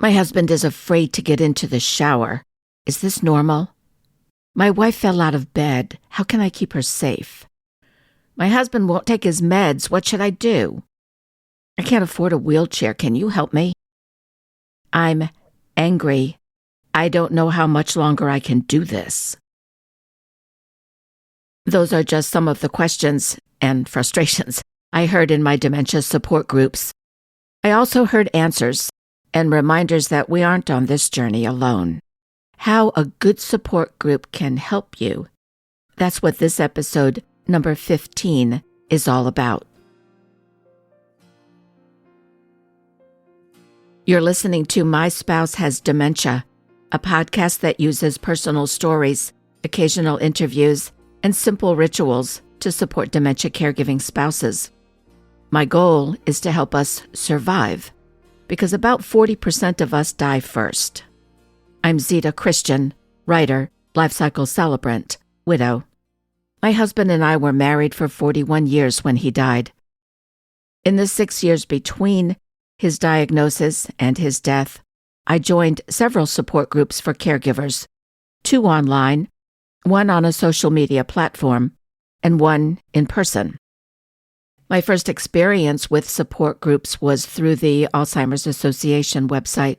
My husband is afraid to get into the shower. Is this normal? My wife fell out of bed. How can I keep her safe? My husband won't take his meds. What should I do? I can't afford a wheelchair. Can you help me? I'm angry. I don't know how much longer I can do this. Those are just some of the questions and frustrations I heard in my dementia support groups. I also heard answers and reminders that we aren't on this journey alone. How a good support group can help you. That's what this episode, number 15, is all about. You're listening to My Spouse Has Dementia, a podcast that uses personal stories, occasional interviews, and simple rituals to support dementia caregiving spouses. My goal is to help us survive, because about 40% of us die first. I'm Zita Christian, writer, life cycle celebrant, widow. My husband and I were married for 41 years when he died. In the 6 years between his diagnosis and his death, I joined several support groups for caregivers, 2 online, 1 on a social media platform, and 1 in person. My first experience with support groups was through the Alzheimer's Association website.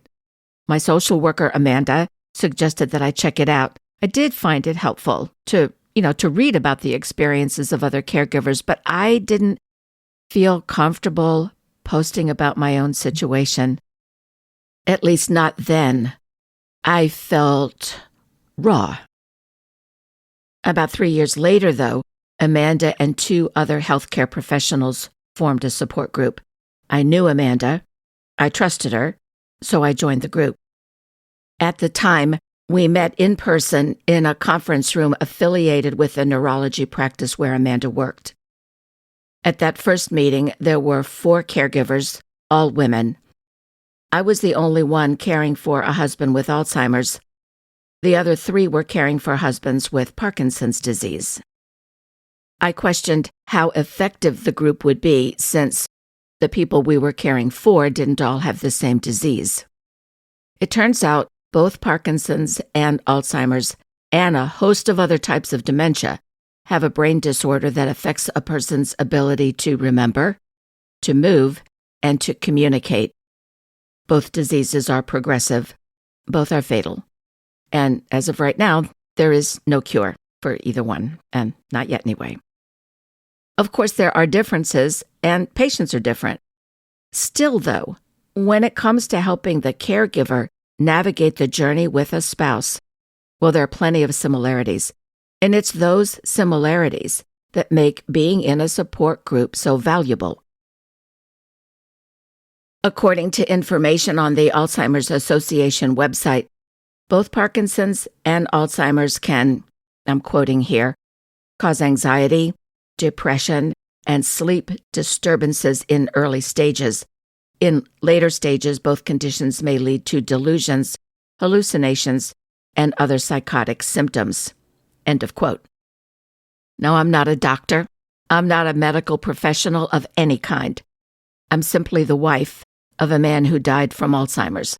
My social worker, Amanda, suggested that I check it out. I did find it helpful to read about the experiences of other caregivers, but I didn't feel comfortable posting about my own situation. At least not then. I felt raw. About 3 years later, though, Amanda and 2 other healthcare professionals formed a support group. I knew Amanda. I trusted her, so I joined the group. At the time, we met in person in a conference room affiliated with the neurology practice where Amanda worked. At that first meeting, there were 4 caregivers, all women. I was the only one caring for a husband with Alzheimer's. The other 3 were caring for husbands with Parkinson's disease. I questioned how effective the group would be since the people we were caring for didn't all have the same disease. It turns out both Parkinson's and Alzheimer's and a host of other types of dementia have a brain disorder that affects a person's ability to remember, to move, and to communicate. Both diseases are progressive. Both are fatal. And as of right now, there is no cure for either one, and not yet anyway. Of course, there are differences, and patients are different. Still, though, when it comes to helping the caregiver navigate the journey with a spouse, well, there are plenty of similarities. And it's those similarities that make being in a support group so valuable. According to information on the Alzheimer's Association website, both Parkinson's and Alzheimer's can, I'm quoting here, cause anxiety, depression, and sleep disturbances in early stages. In later stages, both conditions may lead to delusions, hallucinations, and other psychotic symptoms. End of quote. Now, I'm not a doctor. I'm not a medical professional of any kind. I'm simply the wife of a man who died from Alzheimer's.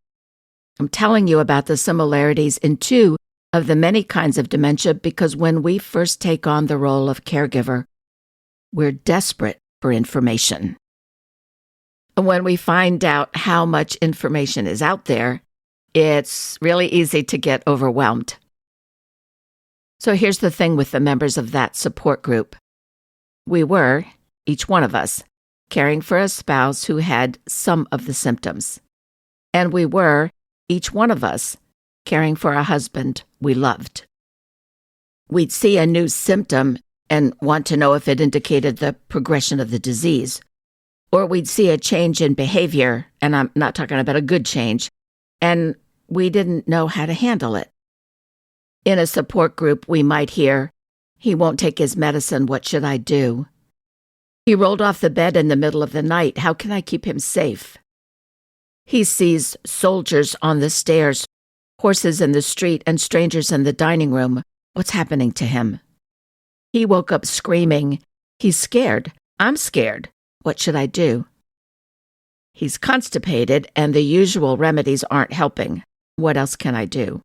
I'm telling you about the similarities in 2 of the many kinds of dementia because when we first take on the role of caregiver, we're desperate for information. And when we find out how much information is out there, it's really easy to get overwhelmed. So here's the thing with the members of that support group. We were, each one of us, caring for a spouse who had some of the symptoms. And we were, each one of us, caring for a husband we loved. We'd see a new symptom and want to know if it indicated the progression of the disease. Or we'd see a change in behavior, and I'm not talking about a good change, and we didn't know how to handle it. In a support group, we might hear, "He won't take his medicine, what should I do? He rolled off the bed in the middle of the night, how can I keep him safe? He sees soldiers on the stairs, horses in the street, and strangers in the dining room. What's happening to him? He woke up screaming, he's scared, I'm scared. What should I do? He's constipated and the usual remedies aren't helping. What else can I do?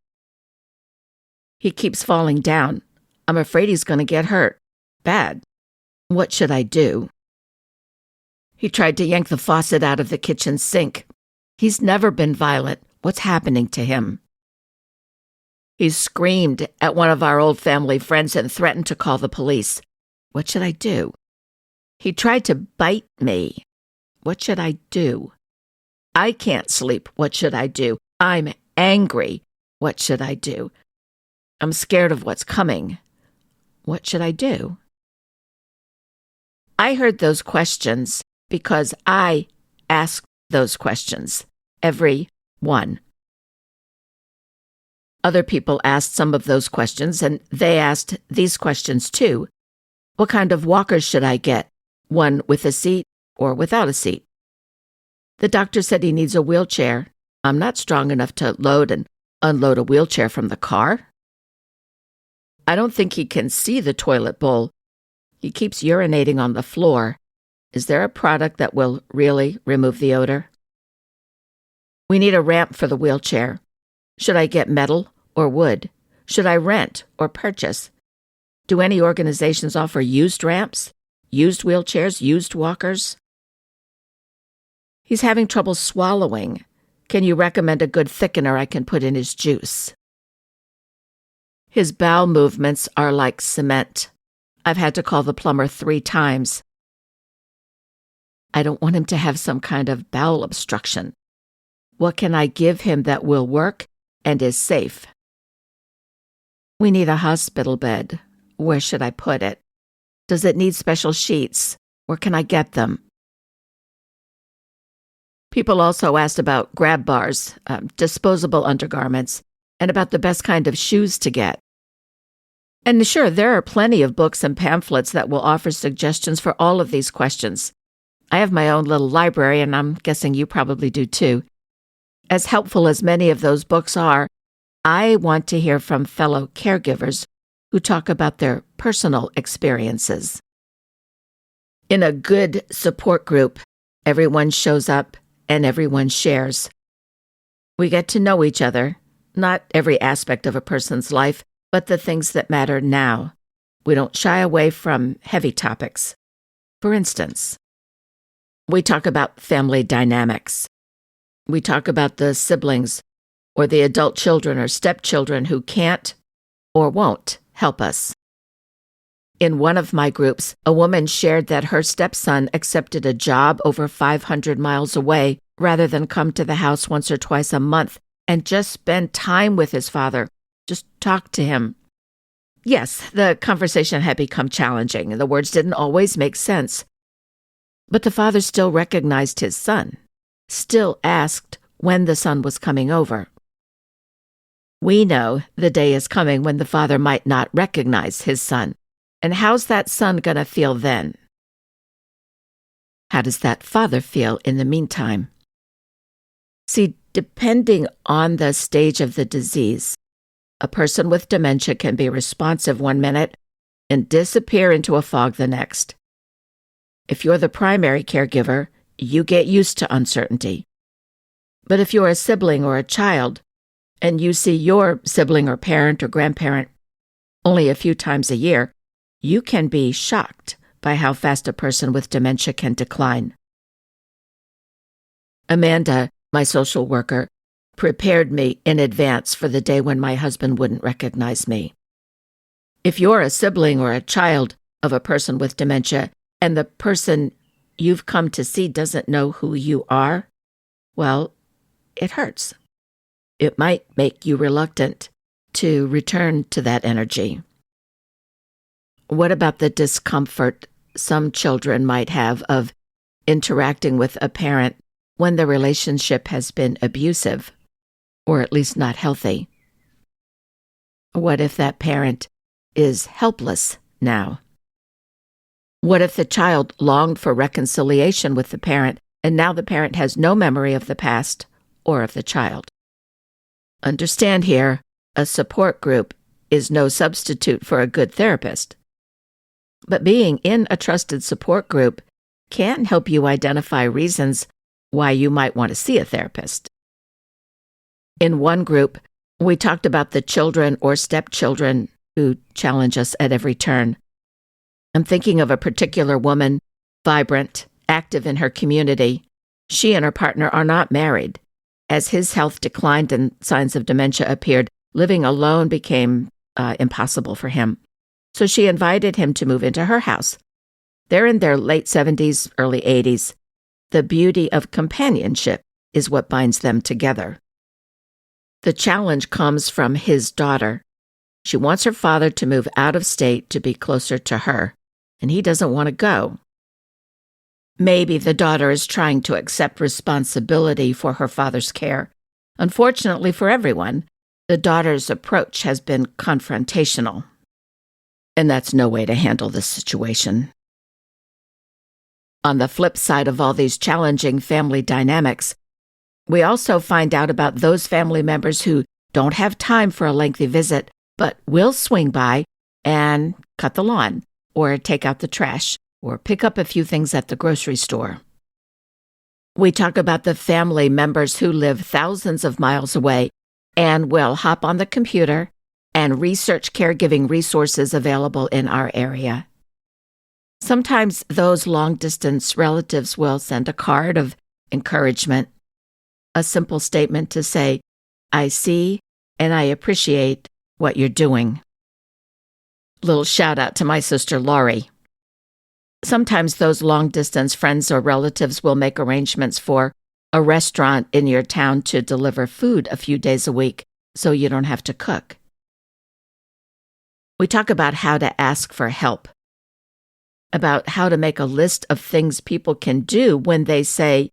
He keeps falling down. I'm afraid he's going to get hurt. Bad. What should I do? He tried to yank the faucet out of the kitchen sink. He's never been violent. What's happening to him? He screamed at one of our old family friends and threatened to call the police. What should I do? He tried to bite me. What should I do? I can't sleep. What should I do? I'm angry. What should I do? I'm scared of what's coming. What should I do? I heard those questions because I asked those questions. Every one. Other people asked some of those questions, and they asked these questions too. What kind of walker should I get? One with a seat or without a seat? The doctor said he needs a wheelchair. I'm not strong enough to load and unload a wheelchair from the car. I don't think he can see the toilet bowl. He keeps urinating on the floor. Is there a product that will really remove the odor? We need a ramp for the wheelchair. Should I get metal or wood? Should I rent or purchase? Do any organizations offer used ramps, used wheelchairs, used walkers? He's having trouble swallowing. Can you recommend a good thickener I can put in his juice? His bowel movements are like cement. I've had to call the plumber 3 times. I don't want him to have some kind of bowel obstruction. What can I give him that will work and is safe? We need a hospital bed. Where should I put it? Does it need special sheets? Where can I get them? People also asked about grab bars, disposable undergarments, and about the best kind of shoes to get. And sure, there are plenty of books and pamphlets that will offer suggestions for all of these questions. I have my own little library, and I'm guessing you probably do too. As helpful as many of those books are, I want to hear from fellow caregivers who talk about their personal experiences. In a good support group, everyone shows up and everyone shares. We get to know each other, not every aspect of a person's life, but the things that matter now. We don't shy away from heavy topics. For instance, we talk about family dynamics. We talk about the siblings or the adult children or stepchildren who can't or won't help us. In one of my groups, a woman shared that her stepson accepted a job over 500 miles away rather than come to the house once or twice a month and just spend time with his father, just talk to him. Yes, the conversation had become challenging, and the words didn't always make sense. But the father still recognized his son, still asked when the son was coming over. We know the day is coming when the father might not recognize his son. And how's that son going to feel then? How does that father feel in the meantime? See, depending on the stage of the disease, a person with dementia can be responsive one minute and disappear into a fog the next. If you're the primary caregiver, you get used to uncertainty. But if you're a sibling or a child, and you see your sibling or parent or grandparent only a few times a year, you can be shocked by how fast a person with dementia can decline. Amanda, my social worker, prepared me in advance for the day when my husband wouldn't recognize me. If you're a sibling or a child of a person with dementia, and the person you've come to see doesn't know who you are, well, it hurts. It might make you reluctant to return to that energy. What about the discomfort some children might have of interacting with a parent when the relationship has been abusive, or at least not healthy? What if that parent is helpless now? What if the child longed for reconciliation with the parent, and now the parent has no memory of the past or of the child? Understand here, a support group is no substitute for a good therapist. But being in a trusted support group can help you identify reasons why you might want to see a therapist. In one group, we talked about the children or stepchildren who challenge us at every turn. I'm thinking of a particular woman, vibrant, active in her community. She and her partner are not married. As his health declined and signs of dementia appeared, living alone became impossible for him. So she invited him to move into her house. They're in their late 70s, early 80s. The beauty of companionship is what binds them together. The challenge comes from his daughter. She wants her father to move out of state to be closer to her, and he doesn't want to go. Maybe the daughter is trying to accept responsibility for her father's care. Unfortunately for everyone, the daughter's approach has been confrontational. And that's no way to handle this situation. On the flip side of all these challenging family dynamics, we also find out about those family members who don't have time for a lengthy visit, but will swing by and cut the lawn, or take out the trash, or pick up a few things at the grocery store. We talk about the family members who live thousands of miles away and will hop on the computer and research caregiving resources available in our area. Sometimes those long-distance relatives will send a card of encouragement, a simple statement to say, "I see and I appreciate what you're doing." Little shout out to my sister Laurie. Sometimes those long-distance friends or relatives will make arrangements for a restaurant in your town to deliver food a few days a week so you don't have to cook. We talk about how to ask for help, about how to make a list of things people can do when they say,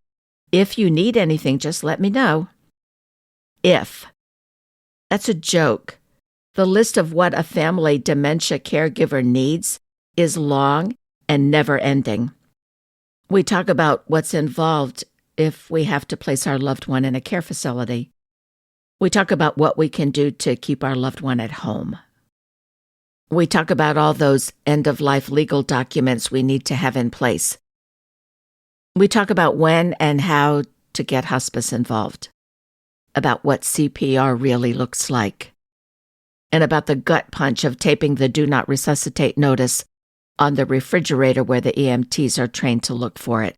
"If you need anything, just let me know." If. That's a joke. The list of what a family dementia caregiver needs is long and never-ending. We talk about what's involved if we have to place our loved one in a care facility. We talk about what we can do to keep our loved one at home. We talk about all those end-of-life legal documents we need to have in place. We talk about when and how to get hospice involved, about what CPR really looks like, and about the gut punch of taping the "Do Not Resuscitate" notice on the refrigerator where the EMTs are trained to look for it.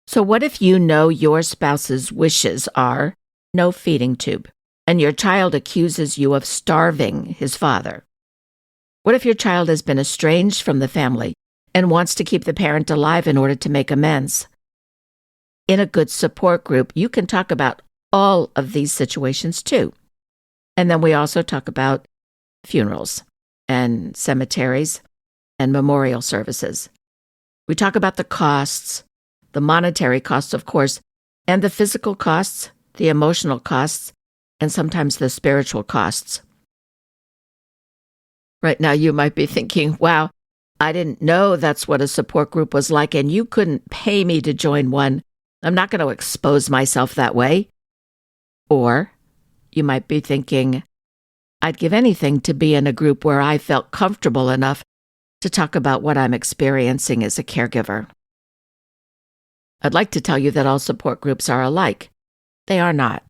So what if you know your spouse's wishes are no feeding tube, and your child accuses you of starving his father? What if your child has been estranged from the family and wants to keep the parent alive in order to make amends? In a good support group, you can talk about all of these situations too. And then we also talk about funerals and cemeteries and memorial services. We talk about the costs, the monetary costs, of course, and the physical costs, the emotional costs, and sometimes the spiritual costs. Right now, you might be thinking, wow, I didn't know that's what a support group was like, and you couldn't pay me to join one. I'm not going to expose myself that way. Or you might be thinking, I'd give anything to be in a group where I felt comfortable enough to talk about what I'm experiencing as a caregiver. I'd like to tell you that all support groups are alike. They are not.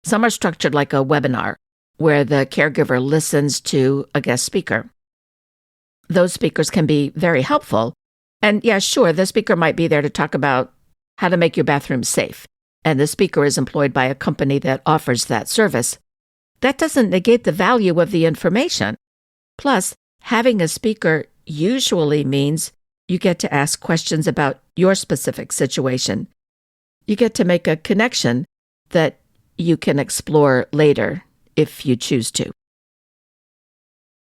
Some are structured like a webinar, where the caregiver listens to a guest speaker. Those speakers can be very helpful. And yeah, sure, the speaker might be there to talk about how to make your bathroom safe, and the speaker is employed by a company that offers that service. That doesn't negate the value of the information. Plus, having a speaker usually means you get to ask questions about your specific situation. You get to make a connection that you can explore later if you choose to.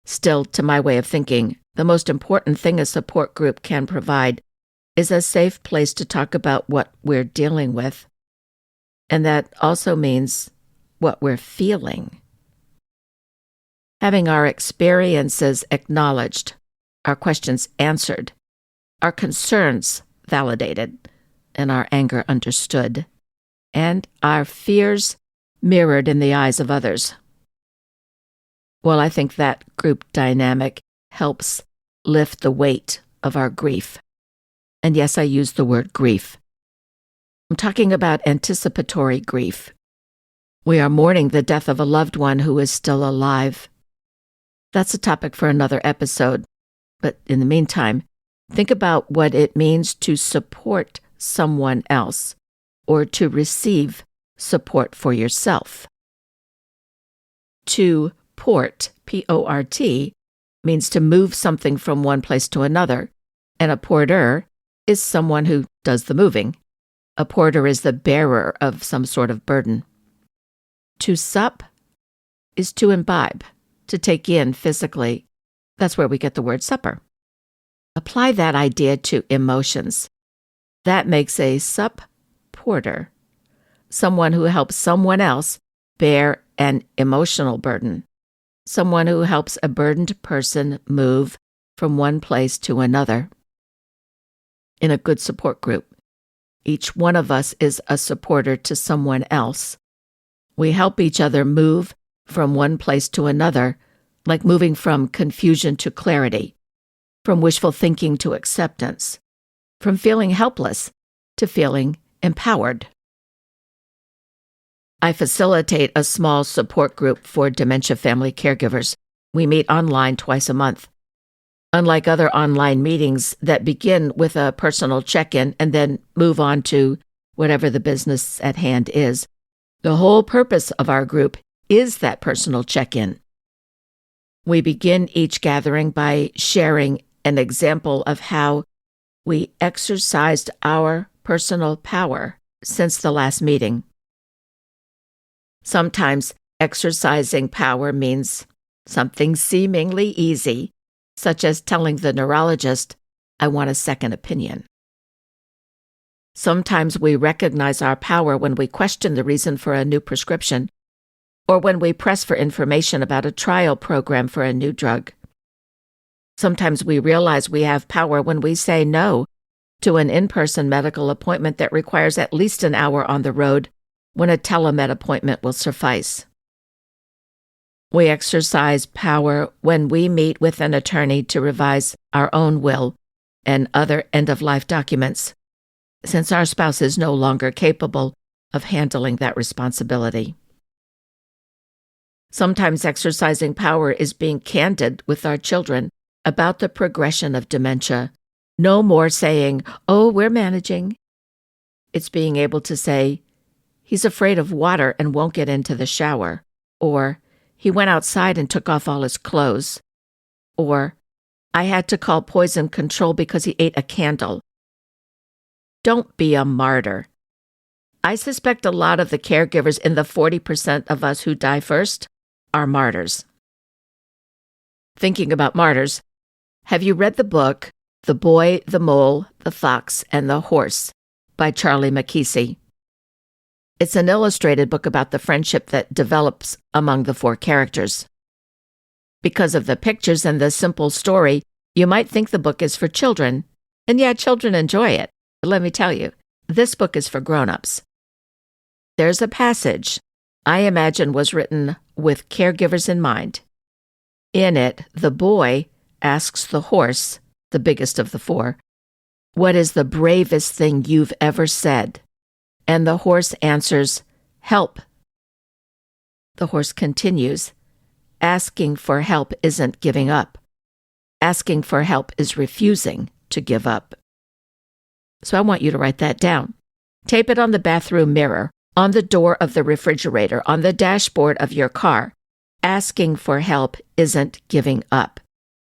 Still, to my way of thinking, the most important thing a support group can provide is a safe place to talk about what we're dealing with. And that also means what we're feeling. Having our experiences acknowledged, our questions answered, our concerns validated, and our anger understood, and our fears mirrored in the eyes of others. Well, I think that group dynamic helps lift the weight of our grief. And yes, I use the word grief. I'm talking about anticipatory grief. We are mourning the death of a loved one who is still alive. That's a topic for another episode. But in the meantime, think about what it means to support someone else or to receive support for yourself. To port, P-O-R-T, means to move something from one place to another, and a porter is someone who does the moving. A porter is the bearer of some sort of burden. To sup is to imbibe, to take in physically. That's where we get the word supper. Apply that idea to emotions. That makes a sup porter, someone who helps someone else bear an emotional burden, someone who helps a burdened person move from one place to another. In a good support group, each one of us is a supporter to someone else. We help each other move from one place to another, like moving from confusion to clarity, from wishful thinking to acceptance, from feeling helpless to feeling empowered. I facilitate a small support group for dementia family caregivers. We meet online twice a month. Unlike other online meetings that begin with a personal check-in and then move on to whatever the business at hand is, the whole purpose of our group is that personal check-in. We begin each gathering by sharing an example of how we exercised our personal power since the last meeting. Sometimes exercising power means something seemingly easy, such as telling the neurologist, "I want a second opinion." Sometimes we recognize our power when we question the reason for a new prescription, or when we press for information about a trial program for a new drug. Sometimes we realize we have power when we say no to an in-person medical appointment that requires at least an hour on the road, when a telemed appointment will suffice. We exercise power when we meet with an attorney to revise our own will and other end-of-life documents, since our spouse is no longer capable of handling that responsibility. Sometimes exercising power is being candid with our children about the progression of dementia. No more saying, "Oh, we're managing." It's being able to say, "He's afraid of water and won't get into the shower," or "He went outside and took off all his clothes," or "I had to call poison control because he ate a candle." Don't be a martyr. I suspect a lot of the caregivers in the 40% of us who die first are martyrs. Thinking about martyrs, have you read the book The Boy, the Mole, the Fox, and the Horse by Charlie Mackesy? It's an illustrated book about the friendship that develops among the four characters. Because of the pictures and the simple story, you might think the book is for children. And yeah, children enjoy it. But let me tell you, this book is for grown-ups. There's a passage I imagine was written with caregivers in mind. In it, the boy asks the horse, the biggest of the four, "What is the bravest thing you've ever said?" And the horse answers, "Help." The horse continues, "Asking for help isn't giving up. Asking for help is refusing to give up." So I want you to write that down. Tape it on the bathroom mirror, on the door of the refrigerator, on the dashboard of your car. Asking for help isn't giving up.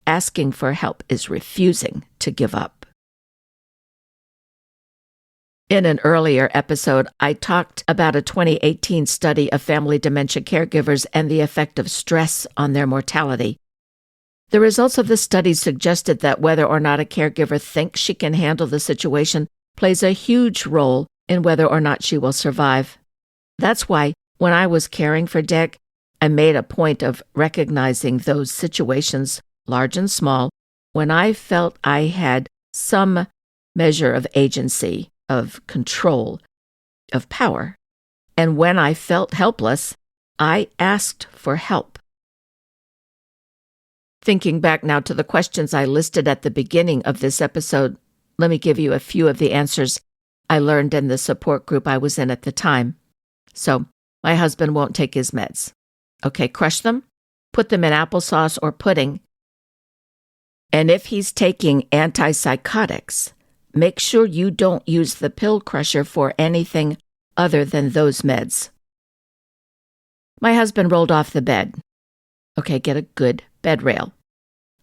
Asking for help is refusing to give up. In an earlier episode, I talked about a 2018 study of family dementia caregivers and the effect of stress on their mortality. The results of the study suggested that whether or not a caregiver thinks she can handle the situation plays a huge role in whether or not she will survive. That's why, when I was caring for Dick, I made a point of recognizing those situations, large and small, when I felt I had some measure of agency, of control, of power. And when I felt helpless, I asked for help. Thinking back now to the questions I listed at the beginning of this episode, Let me give you a few of the answers I learned in the support group I was in at the time. So, my husband won't take his meds. Okay, crush them, put them in applesauce or pudding. And if he's taking antipsychotics, make sure you don't use the pill crusher for anything other than those meds. My husband rolled off the bed. Okay, get a good bed rail.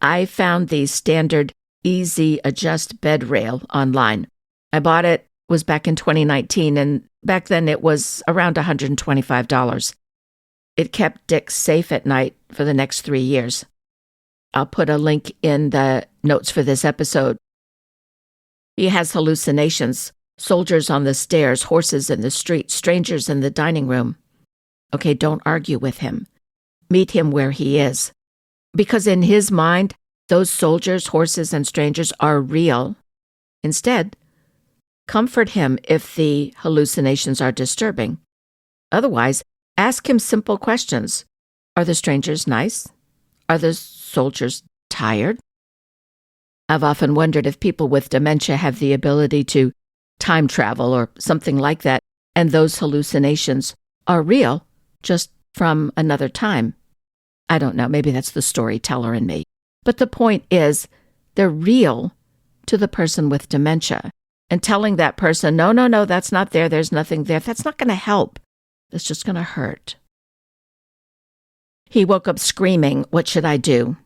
I found the standard Easy Adjust bed rail online. I bought it, was back in 2019, and back then it was around $125. It kept Dick safe at night for the next 3 years. I'll put a link in the notes for this episode. He has hallucinations, soldiers on the stairs, horses in the street, strangers in the dining room. Okay, don't argue with him. Meet him where he is. Because in his mind, those soldiers, horses, and strangers are real. Instead, comfort him if the hallucinations are disturbing. Otherwise, ask him simple questions. Are the strangers nice? Are the soldiers tired? I've often wondered if people with dementia have the ability to time travel or something like that, and those hallucinations are real, just from another time. I don't know, maybe that's the storyteller in me. But the point is, they're real to the person with dementia. And telling that person, no, that's not there, there's nothing there, that's not going to help. That's just going to hurt. He woke up screaming, "What should I do?"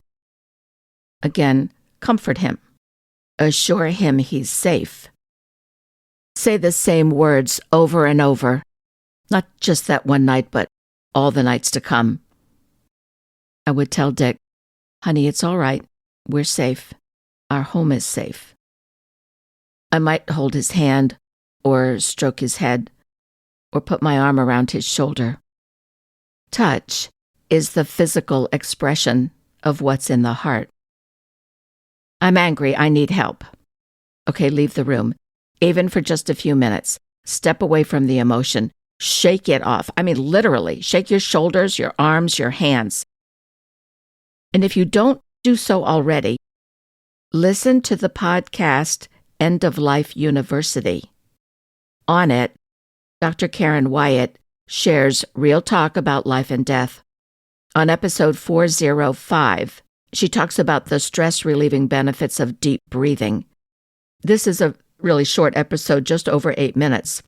Again, comfort him. Assure him he's safe. Say the same words over and over, not just that one night, but all the nights to come. I would tell Dick, "Honey, it's all right. We're safe. Our home is safe." I might hold his hand, or stroke his head, or put my arm around his shoulder. Touch is the physical expression of what's in the heart. I'm angry. I need help. Okay, leave the room. Even for just a few minutes. Step away from the emotion. Shake it off. I mean, literally, shake your shoulders, your arms, your hands. And if you don't do so already, listen to the podcast End of Life University. On it, Dr. Karen Wyatt shares real talk about life and death. On episode 405, she talks about the stress-relieving benefits of deep breathing. This is a really short episode, just over 8 minutes.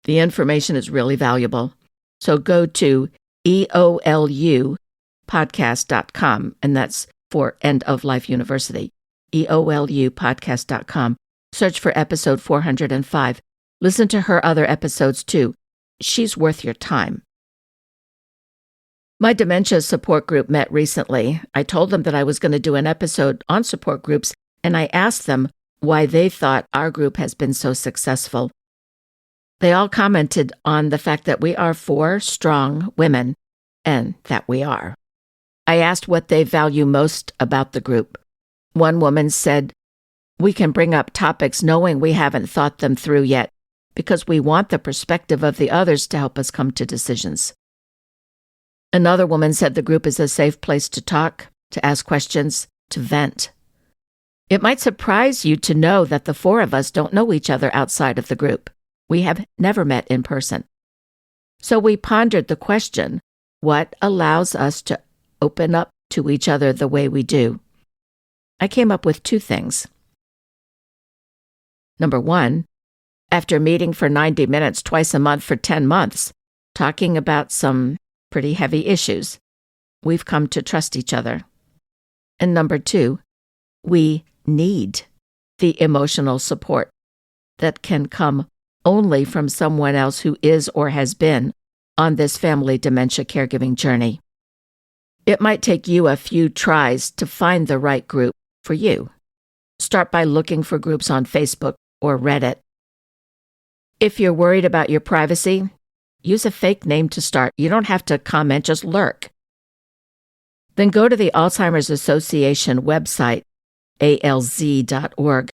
The information is really valuable. So go to eolupodcast.com, and that's for End of Life University, eolupodcast.com. Search for episode 405. Listen to her other episodes too. She's worth your time. My dementia support group met recently. I told them that I was going to do an episode on support groups, and I asked them why they thought our group has been so successful. They all commented on the fact that we are 4 strong women, and that we are. I asked what they value most about the group. One woman said, "We can bring up topics knowing we haven't thought them through yet, because we want the perspective of the others to help us come to decisions." Another woman said the group is a safe place to talk, to ask questions, to vent. It might surprise you to know that the 4 of us don't know each other outside of the group. We have never met in person. So we pondered the question, what allows us to open up to each other the way we do? I came up with 2 things. Number 1, after meeting for 90 minutes twice a month for 10 months, talking about some pretty heavy issues, we've come to trust each other. And number 2, we need the emotional support that can come only from someone else who is or has been on this family dementia caregiving journey. It might take you a few tries to find the right group for you. Start by looking for groups on Facebook or Reddit. If you're worried about your privacy, use a fake name to start. You don't have to comment, just lurk. Then go to the Alzheimer's Association website, alz.org.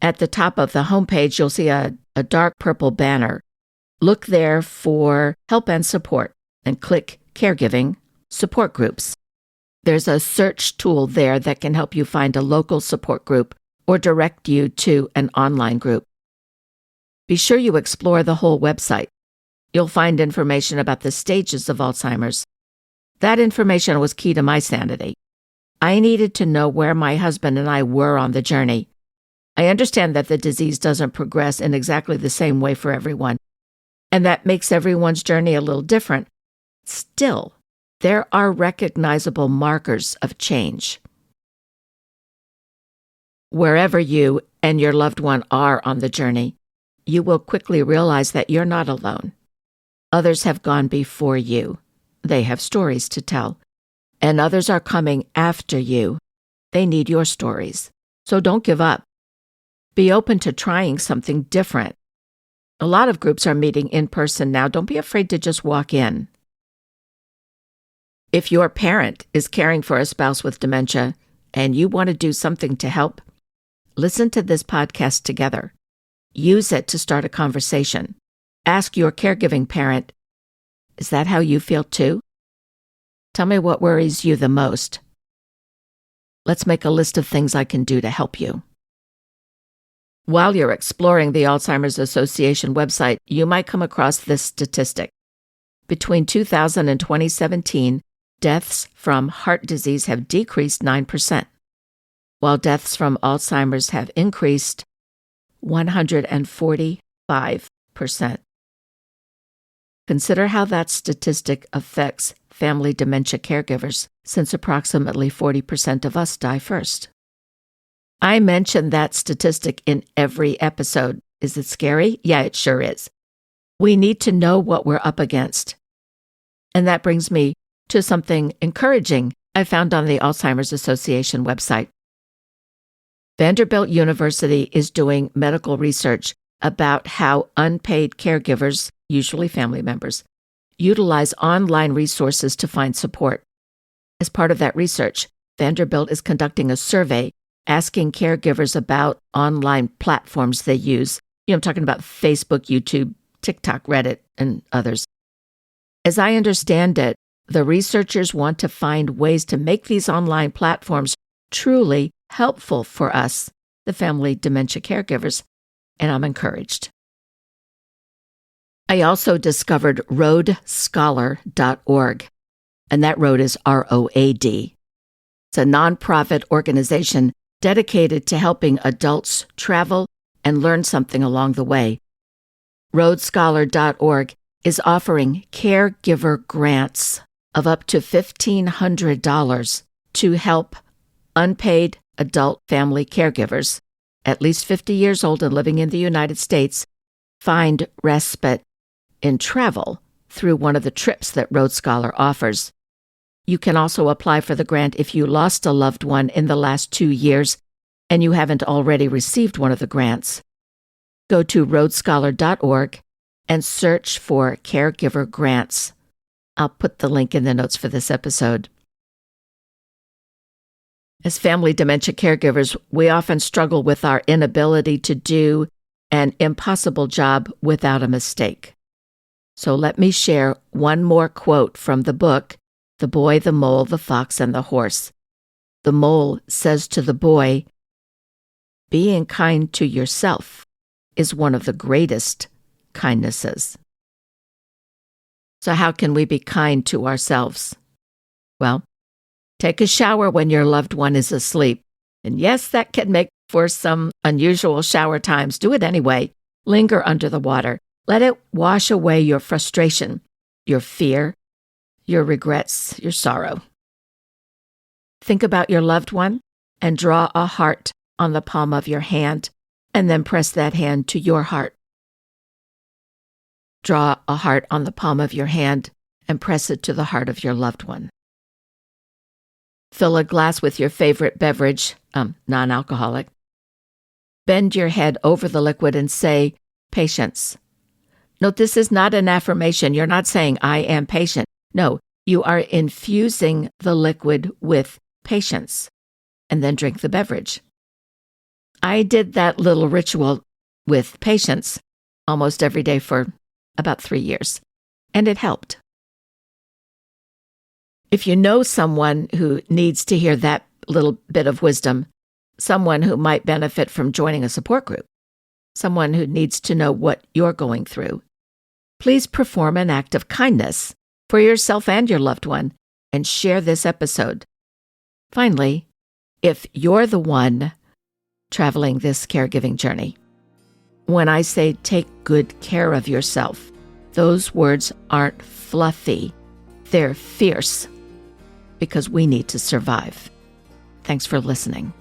At the top of the homepage, you'll see a dark purple banner. Look there for help and support and click Caregiving Support Groups. There's a search tool there that can help you find a local support group or direct you to an online group. Be sure you explore the whole website. You'll find information about the stages of Alzheimer's. That information was key to my sanity. I needed to know where my husband and I were on the journey. I understand that the disease doesn't progress in exactly the same way for everyone, and that makes everyone's journey a little different. Still, there are recognizable markers of change. Wherever you and your loved one are on the journey, you will quickly realize that you're not alone. Others have gone before you. They have stories to tell. And others are coming after you. They need your stories. So don't give up. Be open to trying something different. A lot of groups are meeting in person now. Don't be afraid to just walk in. If your parent is caring for a spouse with dementia and you want to do something to help, listen to this podcast together. Use it to start a conversation. Ask your caregiving parent, is that how you feel too? Tell me what worries you the most. Let's make a list of things I can do to help you. While you're exploring the Alzheimer's Association website, you might come across this statistic. Between 2000 and 2017, deaths from heart disease have decreased 9%, while deaths from Alzheimer's have increased 145%. Consider how that statistic affects family dementia caregivers, since approximately 40% of us die first. I mention that statistic in every episode. Is it scary? Yeah, it sure is. We need to know what we're up against. And that brings me to something encouraging I found on the Alzheimer's Association website. Vanderbilt University is doing medical research about how unpaid caregivers, usually family members, utilize online resources to find support. As part of that research, Vanderbilt is conducting a survey asking caregivers about online platforms they use. I'm talking about Facebook, YouTube, TikTok, Reddit, and others. As I understand it, the researchers want to find ways to make these online platforms truly helpful for us, the family dementia caregivers, and I'm encouraged. I also discovered roadscholar.org, and that road is ROAD. It's a nonprofit organization dedicated to helping adults travel and learn something along the way. Roadscholar.org is offering caregiver grants of up to $1,500 to help unpaid adult family caregivers, at least 50 years old and living in the United States, find respite in travel through one of the trips that RoadScholar offers. You can also apply for the grant if you lost a loved one in the last 2 years and you haven't already received one of the grants. Go to roadscholar.org and search for caregiver grants. I'll put the link in the notes for this episode. As family dementia caregivers, we often struggle with our inability to do an impossible job without a mistake. So let me share one more quote from the book, The Boy, the Mole, the Fox, and the Horse. The mole says to the boy, "Being kind to yourself is one of the greatest kindnesses." So how can we be kind to ourselves? Well, take a shower when your loved one is asleep. And yes, that can make for some unusual shower times. Do it anyway. Linger under the water. Let it wash away your frustration, your fear, your regrets, your sorrow. Think about your loved one and draw a heart on the palm of your hand, and then press that hand to your heart. Draw a heart on the palm of your hand and press it to the heart of your loved one. Fill a glass with your favorite beverage, non-alcoholic. Bend your head over the liquid and say, "Patience." Note, this is not an affirmation. You're not saying, "I am patient." No, you are infusing the liquid with patience, and then drink the beverage. I did that little ritual with patience almost every day for about 3 years, and it helped. If you know someone who needs to hear that little bit of wisdom, someone who might benefit from joining a support group, someone who needs to know what you're going through, please perform an act of kindness for yourself and your loved one and share this episode. Finally, if you're the one traveling this caregiving journey, when I say take good care of yourself, those words aren't fluffy. They're fierce because we need to survive. Thanks for listening.